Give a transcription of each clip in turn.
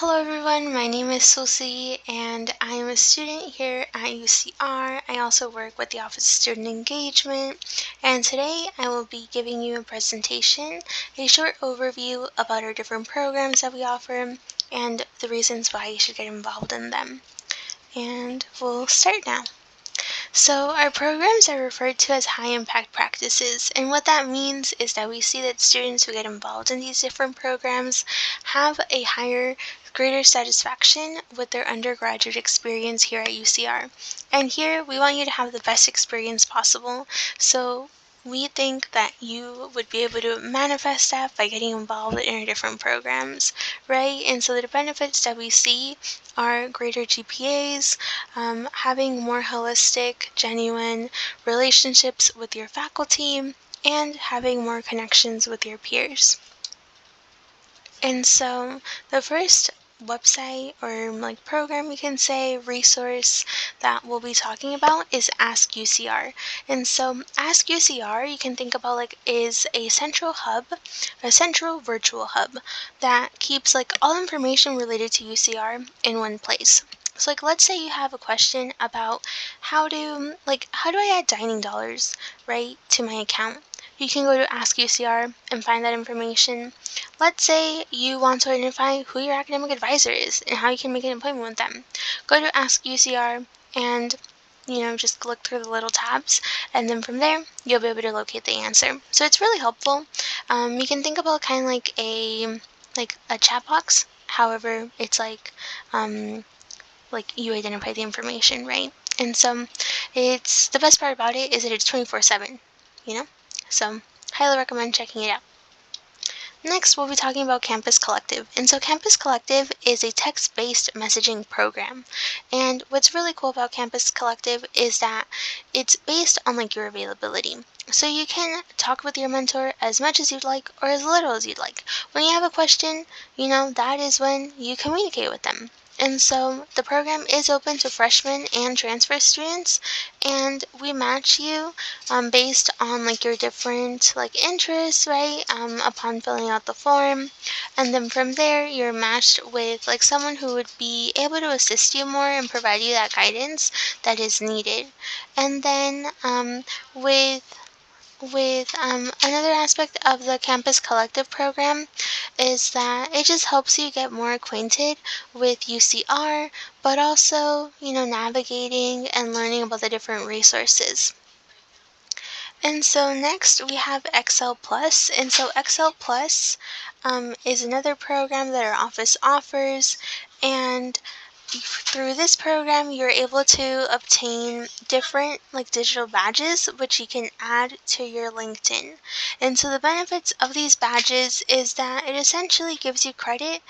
Hello everyone, my name is Susie and I am a student here at UCR. I also work with the Office of Student Engagement, and today I will be giving you a presentation, a short overview about our different programs that we offer and the reasons why you should get involved in them. And we'll start now. So our programs are referred to as high-impact practices, and what that means is that we see that students who get involved in these different programs have a greater satisfaction with their undergraduate experience here at UCR. And here we want you to have the best experience possible, so we think that you would be able to manifest that by getting involved in our different programs, right? And so the benefits that we see are greater GPAs, having more holistic, genuine relationships with your faculty, and having more connections with your peers. And so the first website or program, you can say, resource that we'll be talking about is Ask UCR. And so Ask UCR, you can think about is a central hub, a central virtual hub that keeps all information related to UCR in one place. So let's say you have a question about how do I add dining dollars, right, to my account. You can go to Ask UCR and find that information. Let's say you want to identify who your academic advisor is and how you can make an appointment with them. Go to Ask UCR and just look through the little tabs, and then from there you'll be able to locate the answer. So it's really helpful. You can think about kind of like a chat box. However, it's you identify the information, right? And so it's the best part about it is that it's 24/7, So highly recommend checking it out. Next, we'll be talking about Campus Collective. And so Campus Collective is a text-based messaging program. And what's really cool about Campus Collective is that it's based on your availability. So you can talk with your mentor as much as you'd like or as little as you'd like. When you have a question, that is when you communicate with them. And so the program is open to freshmen and transfer students, and we match you based on your different interests, right? Upon filling out the form, and then from there you're matched with someone who would be able to assist you more and provide you that guidance that is needed. And then with another aspect of the Campus Collective program is that it just helps you get more acquainted with UCR, but also, navigating and learning about the different resources. And so next we have Excel Plus. And so Excel Plus is another program that our office offers, and through this program, you're able to obtain different digital badges, which you can add to your LinkedIn. And so the benefits of these badges is that it essentially gives you credit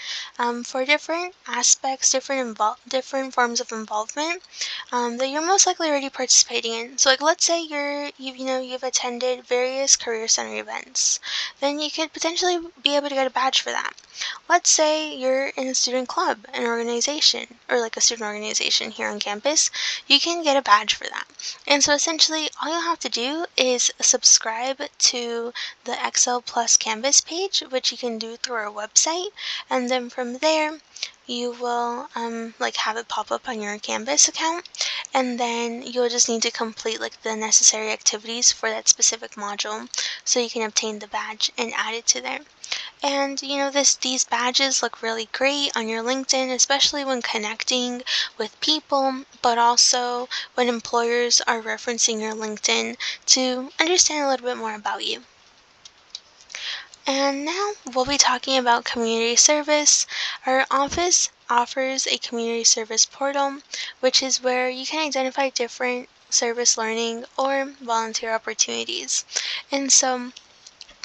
for different aspects, different forms of involvement that you're most likely already participating in. So let's say you've attended various career center events, then you could potentially be able to get a badge for that. Let's say you're in a student club, an organization, or a student organization here on campus, you can get a badge for that. And so essentially all you'll have to do is subscribe to the Excel Plus Canvas page, which you can do through our website, and then from there you will have it pop up on your Canvas account, and then you'll just need to complete the necessary activities for that specific module so you can obtain the badge and add it to there. And these badges look really great on your LinkedIn, especially when connecting with people, but also when employers are referencing your LinkedIn to understand a little bit more about you. And now we'll be talking about community service. Our office offers a community service portal, which is where you can identify different service learning or volunteer opportunities. And so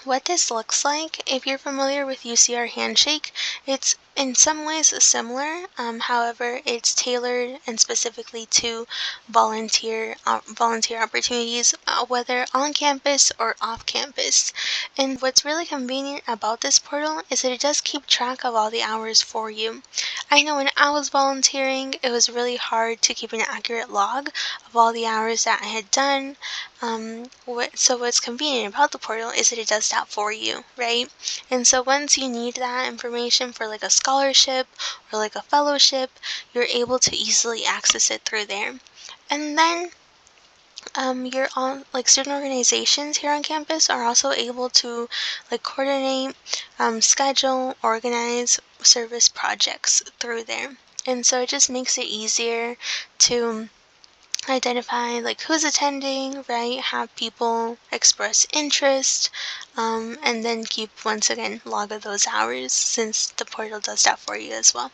what this looks like, if you're familiar with UCR Handshake, it's in some ways similar. However, it's tailored and specifically to volunteer opportunities, whether on campus or off campus. And what's really convenient about this portal is that it does keep track of all the hours for you. I know when I was volunteering, it was really hard to keep an accurate log of all the hours that I had done. So what's convenient about the portal is that it does that for you, right? And so once you need that information for like a scholarship or like a fellowship, you're able to easily access it through there. And then you're on like student organizations here on campus are also able to like coordinate, schedule, organize service projects through there. And so it just makes it easier to identify like who's attending, right? Have people express interest, and then keep once again log of those hours since the portal does that for you as well.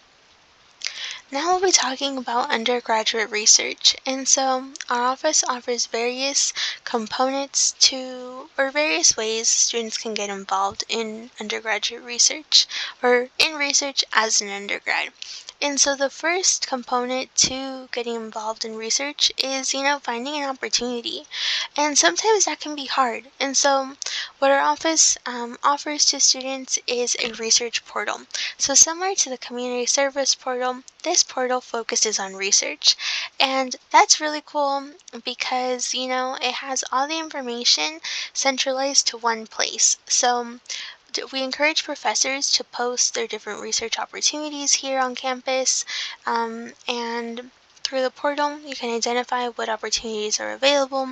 Now we'll be talking about undergraduate research, and so our office offers various components to, or various ways students can get involved in undergraduate research, or in research as an undergrad. And so the first component to getting involved in research is, finding an opportunity. And sometimes that can be hard. And so what our office offers to students is a research portal. So similar to the community service portal, this portal focuses on research. And that's really cool because, it has all the information centralized to one place. So we encourage professors to post their different research opportunities here on campus, and through the portal, you can identify what opportunities are available,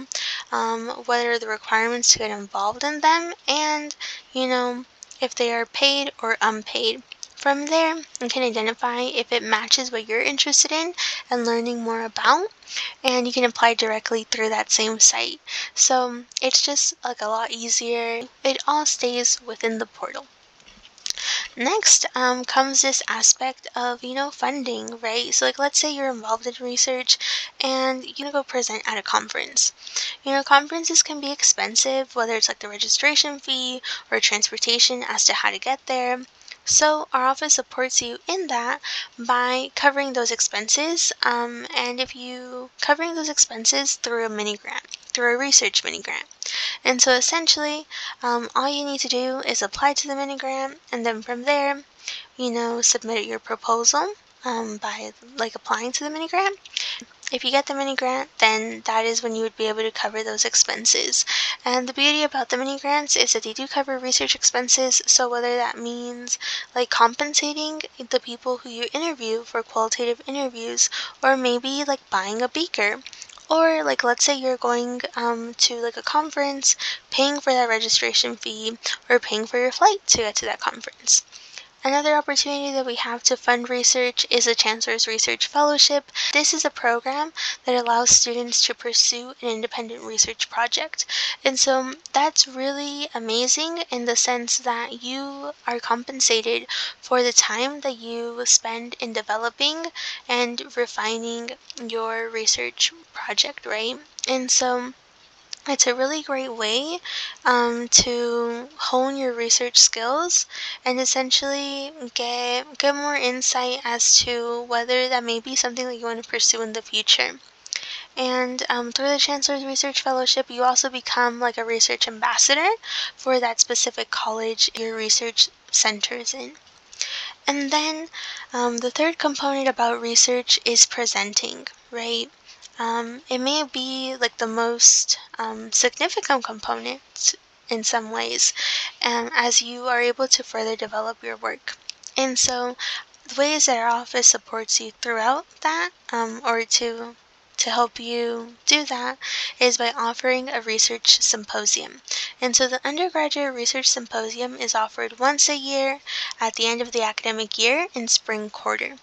what are the requirements to get involved in them, and, if they are paid or unpaid. From there, you can identify if it matches what you're interested in and learning more about, and you can apply directly through that same site. So it's just like a lot easier. It all stays within the portal. Next comes this aspect of, funding, right? So like let's say you're involved in research and you go present at a conference. Conferences can be expensive, whether it's like the registration fee or transportation as to how to get there. So our office supports you in that by covering those expenses, and if you covering those expenses through a mini grant, through a research mini grant. And so essentially, all you need to do is apply to the mini grant, and then from there, submit your proposal by like applying to the mini grant. If you get the mini grant, then that is when you would be able to cover those expenses. And the beauty about the mini grants is that they do cover research expenses, so whether that means like compensating the people who you interview for qualitative interviews, or maybe like buying a beaker, or like let's say you're going to like a conference, paying for that registration fee, or paying for your flight to get to that conference. Another opportunity that we have to fund research is the Chancellor's Research Fellowship. This is a program that allows students to pursue an independent research project. And so that's really amazing in the sense that you are compensated for the time that you spend in developing and refining your research project, right? And so it's a really great way to hone your research skills and essentially get more insight as to whether that may be something that you want to pursue in the future. And through the Chancellor's Research Fellowship, you also become like a research ambassador for that specific college your research centers in. And then the third component about research is presenting, right? It may be like the most significant component in some ways, as you are able to further develop your work. And so the ways that our office supports you throughout that, or to help you do that, is by offering a research symposium. And so the undergraduate research symposium is offered once a year at the end of the academic year in spring quarter.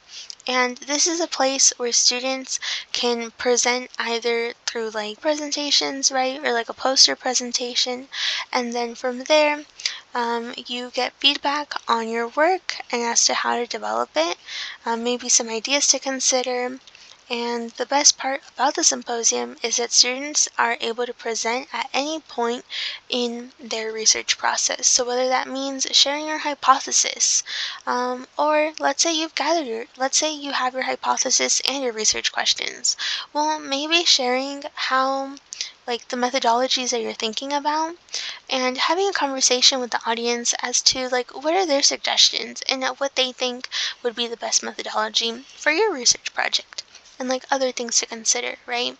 And this is a place where students can present either through like presentations, right, or like a poster presentation, and then from there you get feedback on your work and as to how to develop it, maybe some ideas to consider. And the best part about the symposium is that students are able to present at any point in their research process. So whether that means sharing your hypothesis, or let's say let's say you have your hypothesis and your research questions. Well, maybe sharing how like the methodologies that you're thinking about, and having a conversation with the audience as to like what are their suggestions and what they think would be the best methodology for your research project, and like other things to consider, right?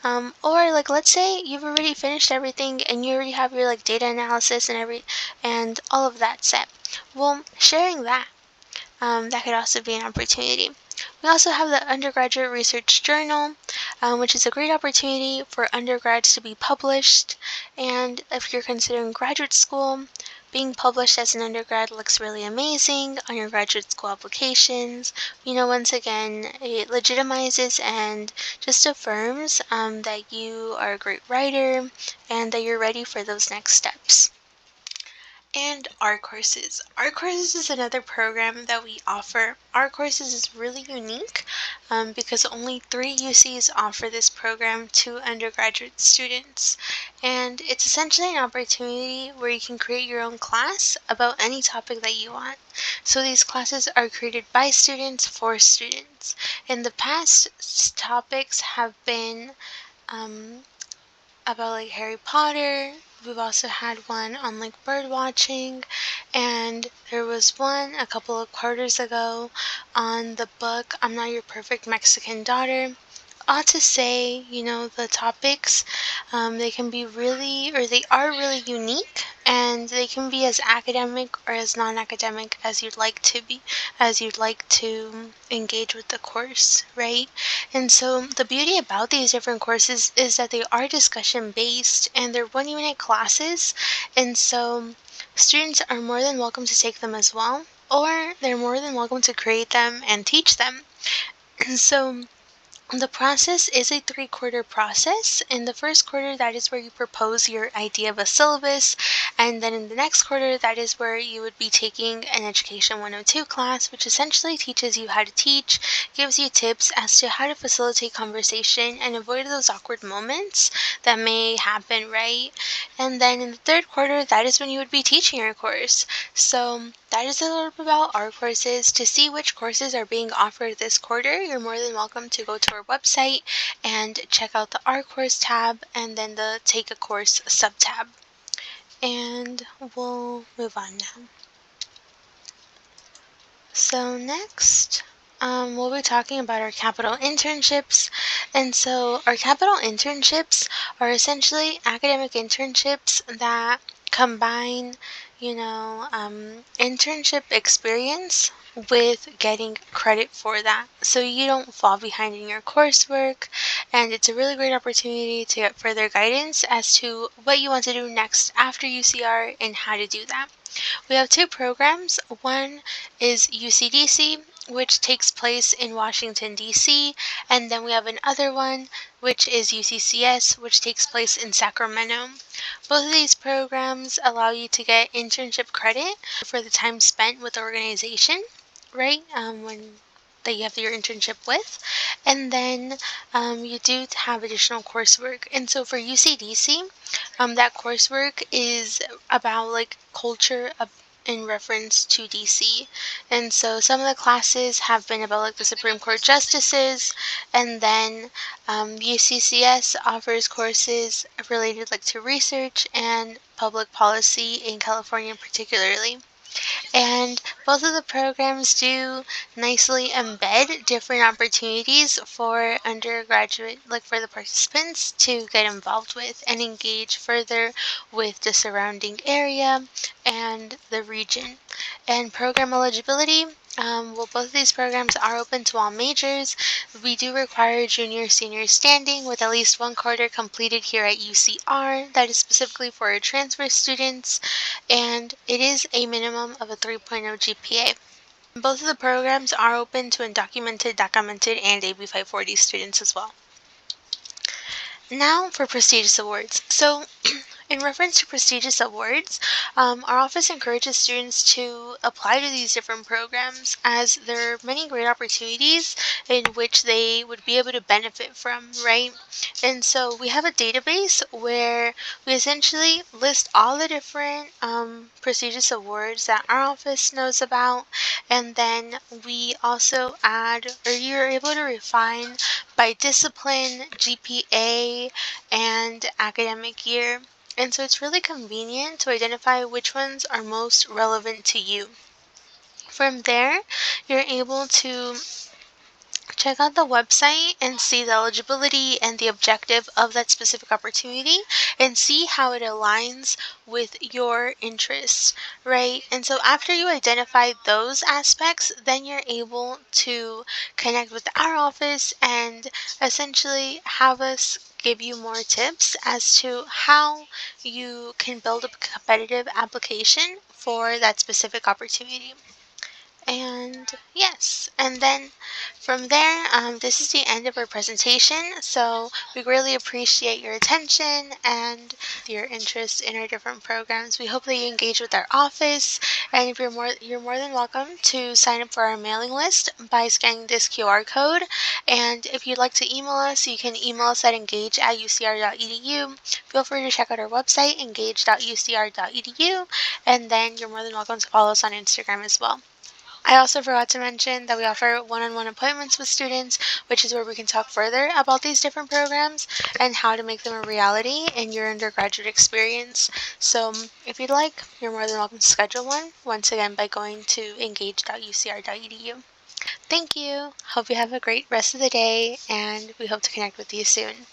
Or like let's say you've already finished everything and you already have your like data analysis and all of that set. Well, sharing that, that could also be an opportunity. We also have the Undergraduate Research Journal, which is a great opportunity for undergrads to be published. And if you're considering graduate school, being published as an undergrad looks really amazing on your graduate school applications. Once again, it legitimizes and just affirms that you are a great writer and that you're ready for those next steps. And R-Courses. R-Courses is another program that we offer. R-Courses is really unique because only 3 UCs offer this program to undergraduate students. And it's essentially an opportunity where you can create your own class about any topic that you want. So these classes are created by students for students. In the past, topics have been about like Harry Potter. We've also had one on like bird watching, and there was one a couple of quarters ago on the book I'm Not Your Perfect Mexican Daughter. Ought to say, the topics, they can be really, or they are really unique, and they can be as academic or as non-academic as you'd like to engage with the course, right? And so the beauty about these different courses is that they are discussion based and they're 1 unit classes, and so students are more than welcome to take them as well, or they're more than welcome to create them and teach them. And so the process is a 3-quarter process. In the first quarter, that is where you propose your idea of a syllabus, and then in the next quarter, that is where you would be taking an Education 102 class, which essentially teaches you how to teach, gives you tips as to how to facilitate conversation and avoid those awkward moments that may happen, right? And then in the third quarter, that is when you would be teaching your course. So that is a little bit about our courses. To see which courses are being offered this quarter, you're more than welcome to go to our website and check out the Our Course tab and then the Take a Course sub-tab. And we'll move on now. So next, we'll be talking about our capital internships. And so our capital internships are essentially academic internships that combine, internship experience with getting credit for that. So you don't fall behind in your coursework, and it's a really great opportunity to get further guidance as to what you want to do next after UCR and how to do that. We have 2 programs. One is UCDC, which takes place in Washington, D.C., and then we have another one, which is UCCS, which takes place in Sacramento. Both of these programs allow you to get internship credit for the time spent with the organization, right, that you have your internship with, and then you do have additional coursework. And so for UCDC, that coursework is about like culture in reference to DC. And so some of the classes have been about like the Supreme Court justices, and then UCCS offers courses related like to research and public policy in California particularly. And both of the programs do nicely embed different opportunities for undergraduate, like for the participants to get involved with and engage further with the surrounding area and the region. And program eligibility, well, both of these programs are open to all majors. We do require junior-senior standing with at least 1 quarter completed here at UCR. That is specifically for our transfer students, and it is a minimum of a 3.0 GPA. Both of the programs are open to undocumented, documented, and AB 540 students as well. Now for prestigious awards. So In reference to prestigious awards, our office encourages students to apply to these different programs as there are many great opportunities in which they would be able to benefit from, right? And so we have a database where we essentially list all the different prestigious awards that our office knows about, and then we also add, or you're able to refine by discipline, GPA, and academic year. And so it's really convenient to identify which ones are most relevant to you. From there, you're able to check out the website and see the eligibility and the objective of that specific opportunity and see how it aligns with your interests, right? And so after you identify those aspects, then you're able to connect with our office and essentially have us give you more tips as to how you can build a competitive application for that specific opportunity. And yes, and then from there, this is the end of our presentation. So we really appreciate your attention and your interest in our different programs. We hope that you engage with our office, and if you're more than welcome to sign up for our mailing list by scanning this QR code. And if you'd like to email us, you can email us at engage@ucr.edu. Feel free to check out our website, engage.ucr.edu, and then you're more than welcome to follow us on Instagram as well. I also forgot to mention that we offer one-on-one appointments with students, which is where we can talk further about these different programs and how to make them a reality in your undergraduate experience. So if you'd like, you're more than welcome to schedule one, once again by going to engage.ucr.edu. Thank you. Hope you have a great rest of the day, and we hope to connect with you soon.